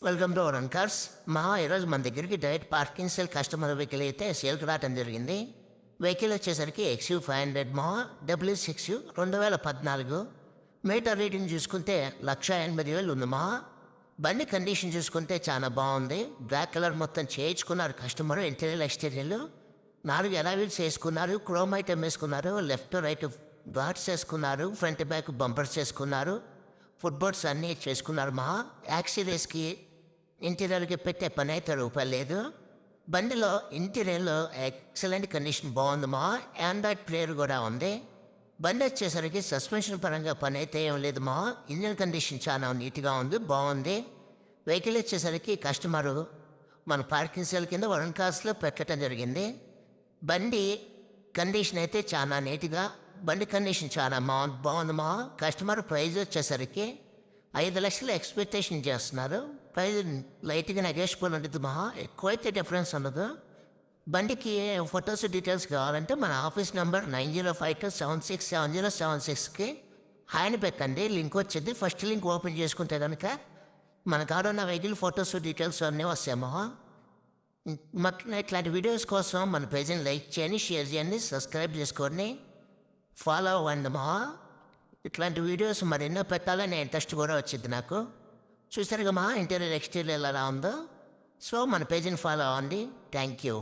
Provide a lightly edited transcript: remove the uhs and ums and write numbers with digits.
Welcome to our cars. ఈరోజు మన దగ్గరికి direct parking cell customer vehicle అయితే సేల్కి రావడం జరిగింది. వెహికల్ వచ్చేసరికి XU500 W6 2014 మీటర్ రీడింగ్ చూసుకుంటే 1,80,000 ఉంది. బండి కండిషన్ చూసుకుంటే చాలా బాగుంది. బ్లాక్ కలర్ మొత్తం చేయించుకున్నారు కస్టమర్. ఇంటీరియర్ ఎక్స్టీరియర్ 4 అలైవిల్స్ వేసుకున్నారు. క్రోమ్ ఐటమ్ వేసుకున్నారు. లెఫ్ట్ రైట్ బార్డ్స్ వేసుకున్నారు. ఫ్రంట్ బ్యాక్ బంపర్స్ వేసుకున్నారు. ఫుట్బోర్డ్స్ అన్నీ చేసుకున్నారు. యాక్సిరీస్కి ఇంటీరియర్కి పెట్టే పని అయితే రూపాయలు లేదు. బండిలో ఇంటీరియర్లో ఎక్సలెంట్ కండిషన్ బాగుంది. ఆండ్రాయిడ్ ప్లేయర్ కూడా ఉంది. బండి వచ్చేసరికి సస్పెన్షన్ పరంగా పని అయితే ఏం లేదు. ఇంజిన్ కండిషన్ చాలా నీట్గా ఉంది, బాగుంది. వెహికల్ వచ్చేసరికి కస్టమరు మన పార్కింగ్ సెల్ కింద వరుణ్ కార్స్లో పెట్టడం జరిగింది. బండి కండిషన్ అయితే చాలా నీట్గా, బండి కండిషన్ చాలా బాగుంది. కస్టమర్ ప్రైజ్ వచ్చేసరికి 5 లక్షలు ఎక్స్పెక్టేషన్ చేస్తున్నారు. ప్రైజ్ లైట్గా నెగోషియబుల్ ఉంటుంది. ఎక్కువైతే డిఫరెన్స్ ఉండదు. బండికి ఫొటోస్ డీటెయిల్స్ కావాలంటే మన ఆఫీస్ నెంబర్ 9052767076కి హాయ్ పెట్టండి. లింక్ వచ్చింది. ఫస్ట్ లింక్ ఓపెన్ చేసుకుంటే కనుక మన కాడ ఉన్న వెహికల్ ఫొటోస్ డీటెయిల్స్ అన్నీ వస్తాయేమో. ఇట్లాంటి వీడియోస్ కోసం మన పేజీని లైక్ చేయండి, షేర్ చేయండి, సబ్స్క్రైబ్ చేసుకోండి, ఫాలో అవ్వండి. ఇట్లాంటి వీడియోస్ మరెన్నో పెట్టాలని ఇంట్రెస్ట్ కూడా వచ్చింది నాకు. చూసారుగా ఇంటీరియర్ ఎక్స్టీరియర్ ఎలా ఉందో. సో మన పేజీని ఫాలో అవ్వండి. Thank you.